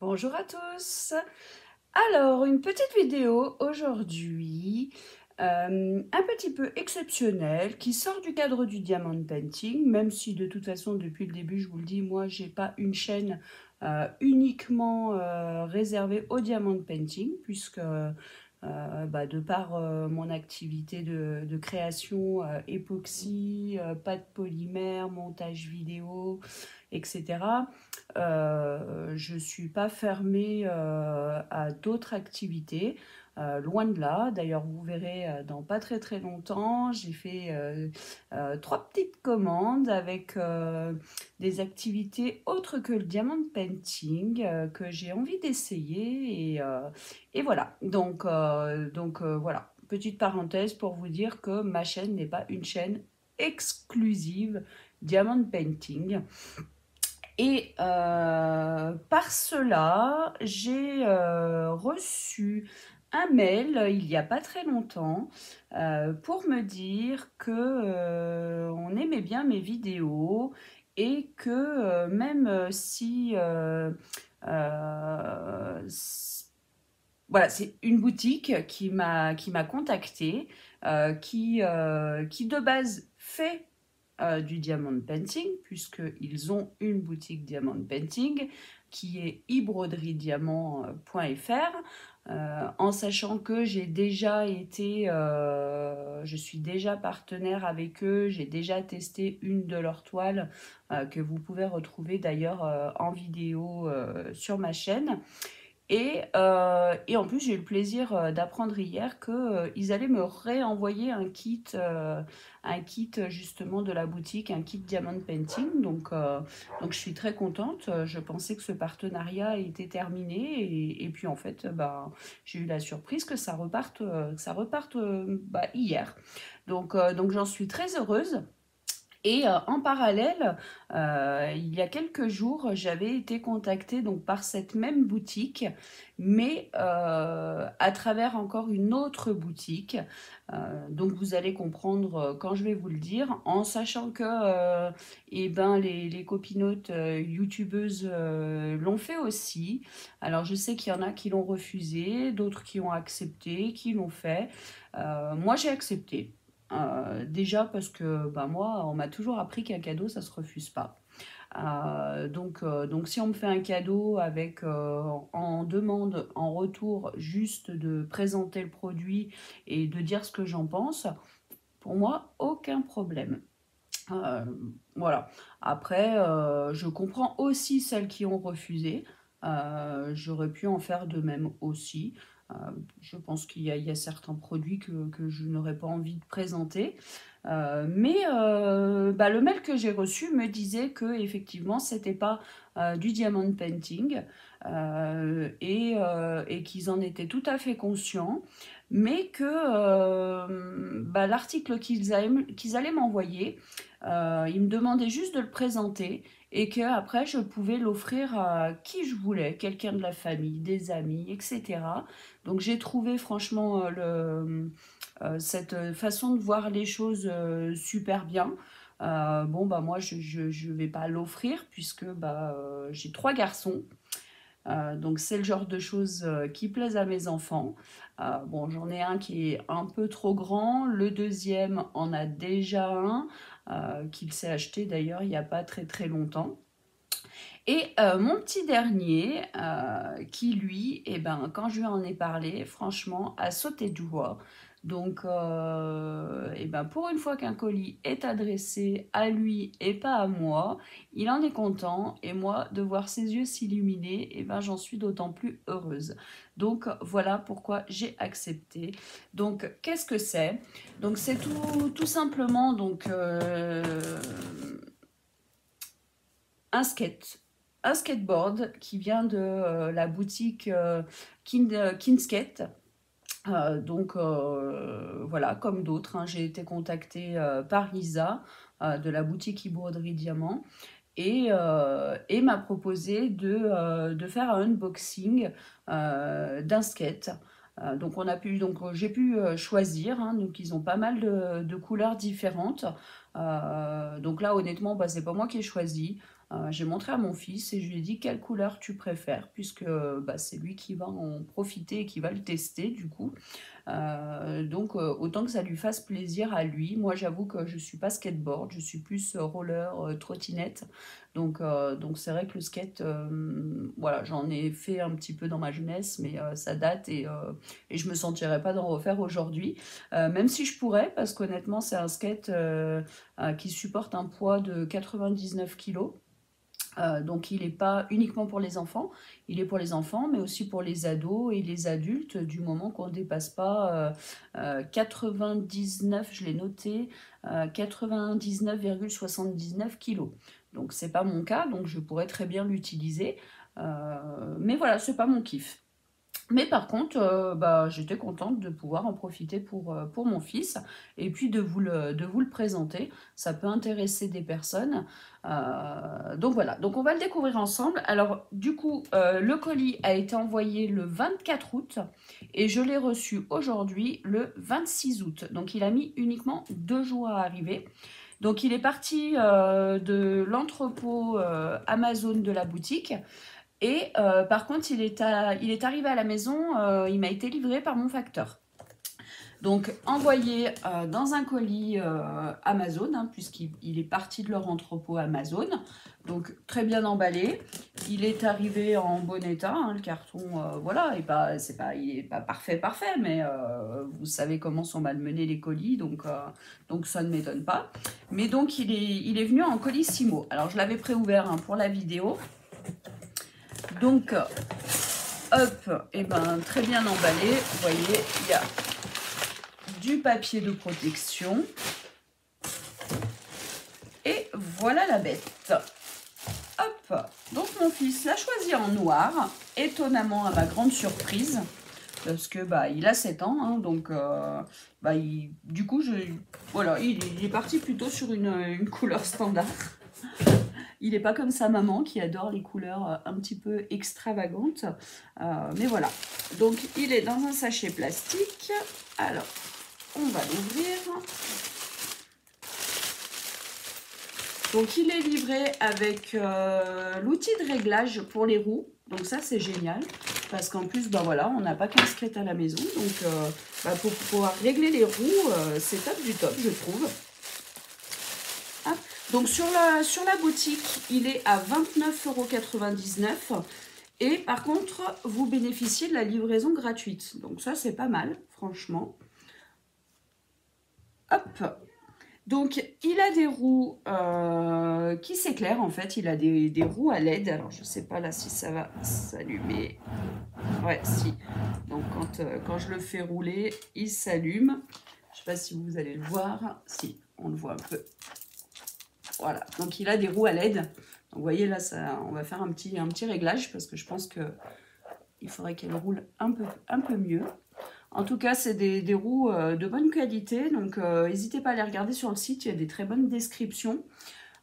Bonjour à tous. Alors, une petite vidéo aujourd'hui, un petit peu exceptionnelle, qui sort du cadre du diamond painting, même si de toute façon, depuis le début, je vous le dis, moi, j'ai pas une chaîne uniquement réservée au diamond painting, puisque de par mon activité de création époxy, pâte polymère, montage vidéo, etc. Je ne suis pas fermée à d'autres activités, loin de là. D'ailleurs, vous verrez dans pas très très longtemps, j'ai fait trois petites commandes avec des activités autres que le diamond painting que j'ai envie d'essayer et voilà. Voilà, petite parenthèse pour vous dire que ma chaîne n'est pas une chaîne exclusive diamond painting. Et par cela, j'ai reçu un mail il n'y a pas très longtemps pour me dire que on aimait bien mes vidéos et que même si voilà, c'est une boutique qui m'a contactée, qui de base fait du diamond painting, puisqu'ils ont une boutique diamond painting qui est ibroderie-diamant.fr, en sachant que je suis déjà partenaire avec eux, j'ai déjà testé une de leurs toiles que vous pouvez retrouver d'ailleurs en vidéo sur ma chaîne. Et en plus, j'ai eu le plaisir d'apprendre hier qu'ils allaient me réenvoyer un kit justement de la boutique, un kit Diamond Painting. Donc je suis très contente. Je pensais que ce partenariat était terminé. Et puis en fait, j'ai eu la surprise que ça reparte hier. Donc j'en suis très heureuse. Et en parallèle, il y a quelques jours, j'avais été contactée donc par cette même boutique, mais à travers encore une autre boutique. Donc vous allez comprendre quand je vais vous le dire, en sachant que les copinotes youtubeuses l'ont fait aussi. Alors je sais qu'il y en a qui l'ont refusé, d'autres qui ont accepté, qui l'ont fait. Moi j'ai accepté. Déjà parce que moi, on m'a toujours appris qu'un cadeau, ça se refuse pas. Donc si on me fait un cadeau avec en demande en retour juste de présenter le produit et de dire ce que j'en pense, pour moi, aucun problème. Euh, voilà. Après, je comprends aussi celles qui ont refusé. J'aurais pu en faire de même aussi. Euh, je pense qu'il y a certains produits que je n'aurais pas envie de présenter. Mais le mail que j'ai reçu me disait que effectivement, c'était pas du diamond painting et qu'ils en étaient tout à fait conscients, mais que l'article qu'ils allaient m'envoyer, il me demandait juste de le présenter et que après je pouvais l'offrir à qui je voulais, quelqu'un de la famille, des amis, etc. Donc j'ai trouvé franchement cette façon de voir les choses super bien. Moi je vais pas l'offrir puisque j'ai trois garçons. Donc c'est le genre de choses qui plaisent à mes enfants. J'en ai un qui est un peu trop grand, le deuxième en a déjà un, qu'il s'est acheté d'ailleurs il n'y a pas très très longtemps. Et mon petit dernier, qui lui, quand je lui en ai parlé, franchement, a sauté de joie. Donc, pour une fois qu'un colis est adressé à lui et pas à moi, il en est content. Et moi, de voir ses yeux s'illuminer, j'en suis d'autant plus heureuse. Donc, voilà pourquoi j'ai accepté. Donc, qu'est-ce que c'est? Donc, c'est tout simplement un skate, un skateboard qui vient de la boutique Kinskate. Voilà, comme d'autres, hein, j'ai été contactée par Lisa de la boutique Broderie Diamant et m'a proposé de faire un unboxing d'un skate. Donc j'ai pu choisir, hein, donc ils ont pas mal de couleurs différentes. Donc là honnêtement c'est pas moi qui ai choisi. J'ai montré à mon fils et je lui ai dit quelle couleur tu préfères, puisque bah, c'est lui qui va en profiter et qui va le tester du coup. Donc autant que ça lui fasse plaisir à lui. Moi j'avoue que je suis pas skateboard, je suis plus roller, trottinette. Donc c'est vrai que le skate, voilà, j'en ai fait un petit peu dans ma jeunesse, mais ça date et je me sentirais pas d'en refaire aujourd'hui. Même si je pourrais, parce qu'honnêtement c'est un skate qui supporte un poids de 99 kilos. Donc il n'est pas uniquement pour les enfants, il est pour les enfants, mais aussi pour les ados et les adultes, du moment qu'on ne dépasse pas 99, je l'ai noté, 99,79 kilos. Donc c'est pas mon cas, donc je pourrais très bien l'utiliser, mais voilà, c'est pas mon kiff. Mais par contre, bah, j'étais contente de pouvoir en profiter pour mon fils et puis de vous le présenter. Ça peut intéresser des personnes. Donc voilà, donc on va le découvrir ensemble. Alors du coup, le colis a été envoyé le 24 août et je l'ai reçu aujourd'hui le 26 août. Donc il a mis uniquement 2 jours à arriver. Donc il est parti de l'entrepôt Amazon de la boutique. Et par contre, il est arrivé à la maison, il m'a été livré par mon facteur. Donc envoyé dans un colis Amazon, hein, puisqu'il est parti de leur entrepôt Amazon. Donc très bien emballé. Il est arrivé en bon état, hein, le carton, voilà, il n'est pas parfait, mais vous savez comment sont malmenés les colis, donc ça ne m'étonne pas. Mais donc il est venu en colissimo. Alors je l'avais préouvert hein, pour la vidéo. Donc, hop, et ben très bien emballé. Vous voyez, il y a du papier de protection. Et voilà la bête. Hop, donc mon fils l'a choisi en noir, étonnamment à ma grande surprise, parce que bah il a 7 ans, hein, donc bah, du coup voilà, il est parti plutôt sur une couleur standard. Il n'est pas comme sa maman qui adore les couleurs un petit peu extravagantes. Mais voilà. Donc, il est dans un sachet plastique. Alors, on va l'ouvrir. Donc, il est livré avec l'outil de réglage pour les roues. Donc, ça, c'est génial. Parce qu'en plus, bah voilà, on n'a pas qu'un skate à la maison. Donc, bah, pour pouvoir régler les roues, c'est top du top, je trouve. Hop. Donc sur la boutique, il est à 29,99 € et par contre, vous bénéficiez de la livraison gratuite. Donc ça, c'est pas mal, franchement. Hop. Donc, il a des roues qui s'éclairent, en fait. Il a des roues à LED. Alors, je sais pas là si ça va s'allumer. Ouais, si. Donc, quand je le fais rouler, il s'allume. Je sais pas si vous allez le voir. Si, on le voit un peu. Voilà, donc il a des roues à LED. Donc, vous voyez là, on va faire un petit réglage parce que je pense qu'il faudrait qu'elle roule un peu mieux. En tout cas, c'est des roues de bonne qualité, donc n'hésitez pas à les regarder sur le site, il y a des très bonnes descriptions.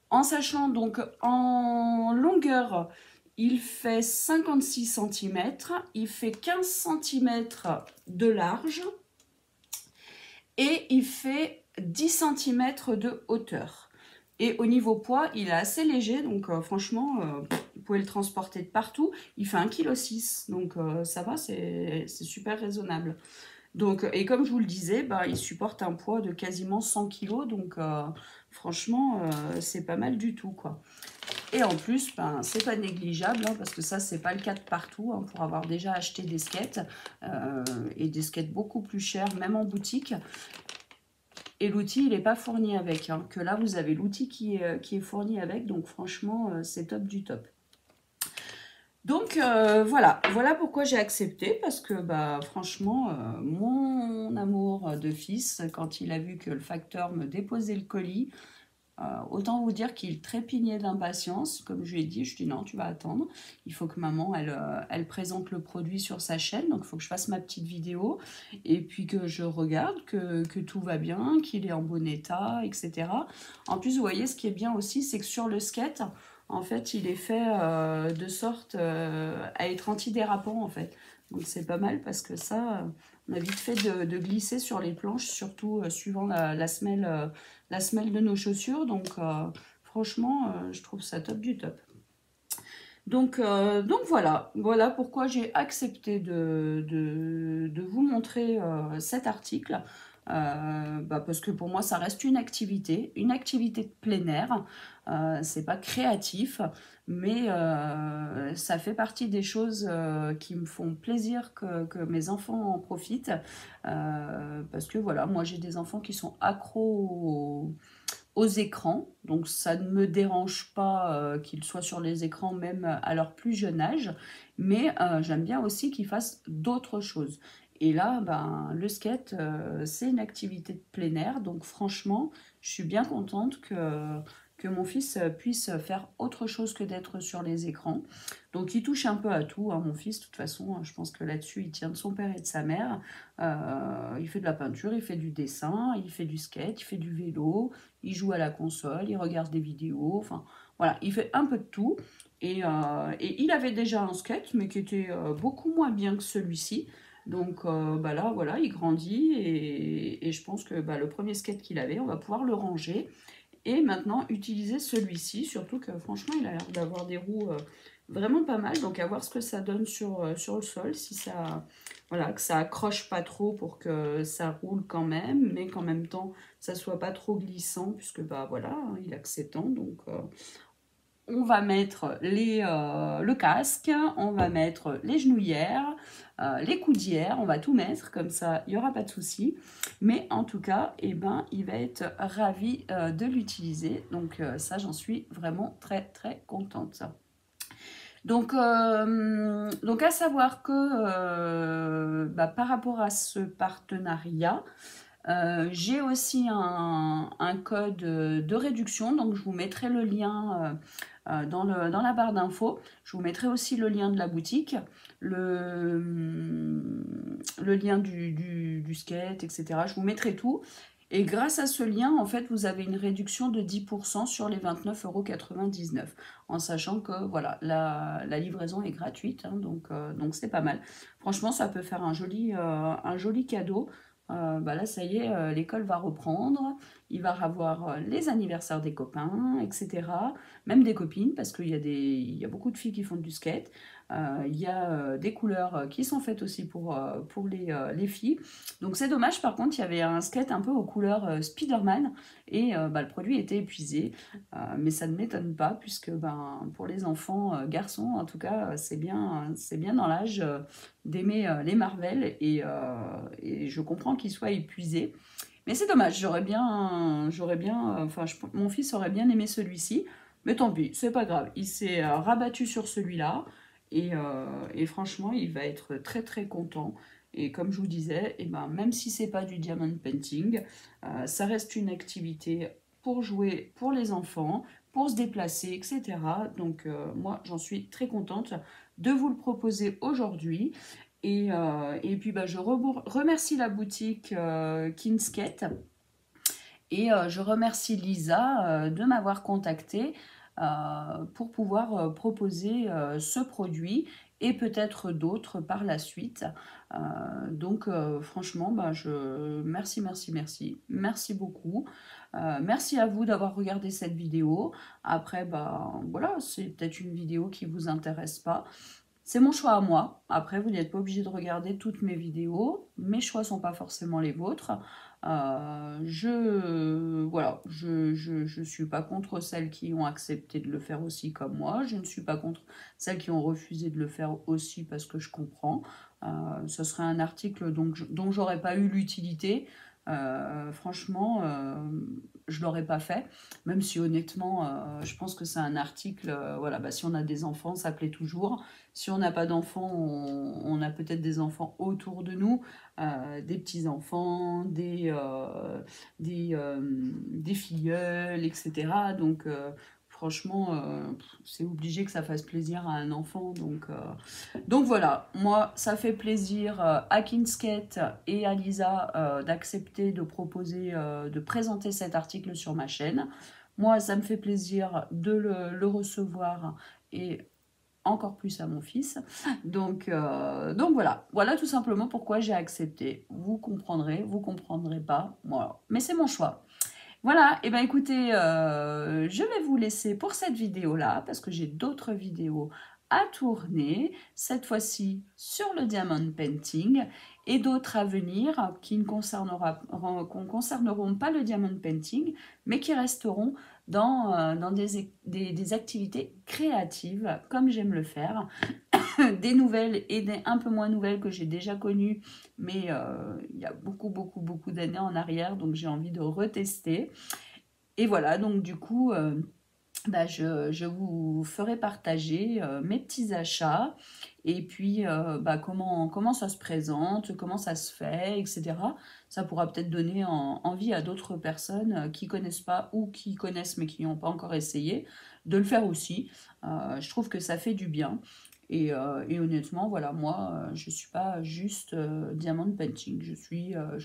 En sachant donc en longueur, il fait 56 cm, il fait 15 cm de large et il fait 10 cm de hauteur. Et au niveau poids, il est assez léger, donc franchement, vous pouvez le transporter de partout. Il fait 1,6 kg, donc ça va, c'est super raisonnable. Donc, et comme je vous le disais, bah, il supporte un poids de quasiment 100 kg, donc franchement, c'est pas mal du tout, quoi. Et en plus, ben, c'est pas négligeable, hein, parce que ça, c'est pas le cas de partout, hein, pour avoir déjà acheté des skates, et des skates beaucoup plus chers, même en boutique. Et l'outil, il n'est pas fourni avec, hein, que là, vous avez l'outil qui est fourni avec, donc franchement, c'est top du top. Donc, voilà pourquoi j'ai accepté, parce que, bah, franchement, mon amour de fils, quand il a vu que le facteur me déposait le colis, autant vous dire qu'il trépignait d'impatience. Comme je lui ai dit, je lui ai dit non, tu vas attendre. Il faut que maman, elle présente le produit sur sa chaîne. Donc, il faut que je fasse ma petite vidéo. Et puis que je regarde que tout va bien, qu'il est en bon état, etc. En plus, vous voyez, ce qui est bien aussi, c'est que sur le skate, en fait, il est fait de sorte à être antidérapant, en fait. Donc, c'est pas mal parce que ça, on a vite fait de glisser sur les planches, surtout suivant la semelle de nos chaussures. Donc, franchement, je trouve ça top du top. Donc voilà pourquoi j'ai accepté de vous montrer cet article. Parce que pour moi, ça reste une activité de plein air. C'est pas créatif, mais ça fait partie des choses qui me font plaisir que mes enfants en profitent. Parce que voilà, moi j'ai des enfants qui sont accros aux écrans, donc ça ne me dérange pas qu'ils soient sur les écrans même à leur plus jeune âge, mais j'aime bien aussi qu'ils fassent d'autres choses. Et là, ben, le skate, c'est une activité de plein air, donc franchement, je suis bien contente que mon fils puisse faire autre chose que d'être sur les écrans. Donc il touche un peu à tout, hein, mon fils, de toute façon, je pense que là-dessus, il tient de son père et de sa mère. Il fait de la peinture, il fait du dessin, il fait du skate, il fait du vélo, il joue à la console, il regarde des vidéos, enfin voilà, il fait un peu de tout. Et il avait déjà un skate, mais qui était beaucoup moins bien que celui-ci. Donc bah là, voilà, il grandit et je pense que bah, le premier skate qu'il avait, on va pouvoir le ranger et maintenant utiliser celui-ci, surtout que franchement, il a l'air d'avoir des roues vraiment pas mal. Donc à voir ce que ça donne sur le sol, si ça, voilà, que ça accroche pas trop pour que ça roule quand même, mais qu'en même temps, ça soit pas trop glissant, puisque bah voilà, hein, il a que 7 ans, donc on va mettre le casque, on va mettre les genouillères, les coudières, on va tout mettre, comme ça il n'y aura pas de souci. Mais en tout cas, eh ben, il va être ravi de l'utiliser. Donc ça, j'en suis vraiment très très contente. Donc à savoir que bah, par rapport à ce partenariat, j'ai aussi un code de réduction, donc je vous mettrai le lien dans la barre d'infos. Je vous mettrai aussi le lien de la boutique, le lien du skate, etc. Je vous mettrai tout. Et grâce à ce lien, en fait, vous avez une réduction de 10% sur les 29,99 €, en sachant que voilà, la livraison est gratuite, hein, donc c'est pas mal. Franchement, ça peut faire un joli cadeau. Bah là, ça y est, l'école va reprendre, il va avoir les anniversaires des copains, etc. Même des copines, parce il y a beaucoup de filles qui font du skate. Il y a des couleurs qui sont faites aussi pour les filles. Donc c'est dommage, par contre, il y avait un skate un peu aux couleurs Spider-Man et bah, le produit était épuisé. Mais ça ne m'étonne pas, puisque ben, pour les enfants garçons, en tout cas, c'est bien dans l'âge d'aimer les Marvel et je comprends qu'ils soient épuisés. Mais c'est dommage, mon fils aurait bien aimé celui-ci, mais tant pis, c'est pas grave. Il s'est rabattu sur celui-là et franchement, il va être très très content. Et comme je vous disais, eh ben, même si c'est pas du diamond painting, ça reste une activité pour jouer pour les enfants, pour se déplacer, etc. Donc moi, j'en suis très contente de vous le proposer aujourd'hui. Et puis bah, je remercie la boutique Kinskate et je remercie Lisa de m'avoir contactée pour pouvoir proposer ce produit et peut-être d'autres par la suite. Donc franchement, bah, merci, merci, merci. Merci beaucoup. Merci à vous d'avoir regardé cette vidéo. Après, bah, voilà, c'est peut-être une vidéo qui ne vous intéresse pas. C'est mon choix à moi. Après, vous n'êtes pas obligé de regarder toutes mes vidéos. Mes choix ne sont pas forcément les vôtres. Voilà, je suis pas contre celles qui ont accepté de le faire aussi comme moi. Je ne suis pas contre celles qui ont refusé de le faire aussi parce que je comprends. Ce serait un article dont j'aurais pas eu l'utilité. Franchement, je l'aurais pas fait, même si honnêtement, je pense que c'est un article, voilà, bah, si on a des enfants, ça plaît toujours. Si on n'a pas d'enfants, on a peut-être des enfants autour de nous, des petits-enfants, des filleuls, etc. Donc, franchement, c'est obligé que ça fasse plaisir à un enfant. Donc voilà, moi, ça fait plaisir à Kinskate et à Lisa d'accepter de proposer, de présenter cet article sur ma chaîne. Moi, ça me fait plaisir de le recevoir et encore plus à mon fils. Donc voilà tout simplement pourquoi j'ai accepté. Vous comprendrez pas, voilà. Mais c'est mon choix. Voilà, et ben écoutez, je vais vous laisser pour cette vidéo-là, parce que j'ai d'autres vidéos à tourner, cette fois-ci sur le diamond painting, et d'autres à venir qui ne concerneront pas le diamond painting, mais qui resteront dans des activités créatives, comme j'aime le faire. Des nouvelles et des un peu moins nouvelles que j'ai déjà connues, mais il y a beaucoup d'années en arrière, donc j'ai envie de retester. Et voilà, donc du coup, bah, je vous ferai partager mes petits achats et puis bah, comment ça se présente, comment ça se fait, etc. Ça pourra peut-être donner envie à d'autres personnes qui connaissent pas ou qui connaissent mais qui n'ont pas encore essayé de le faire aussi. Je trouve que ça fait du bien. Et honnêtement, voilà, moi, je suis pas juste diamond painting. Je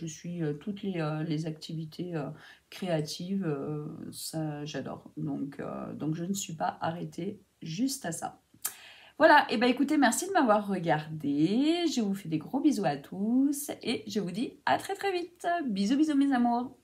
suis toutes les activités créatives, ça j'adore. Donc je ne suis pas arrêtée juste à ça. Voilà, et ben écoutez, merci de m'avoir regardé. Je vous fais des gros bisous à tous et je vous dis à très très vite. Bisous bisous mes amours.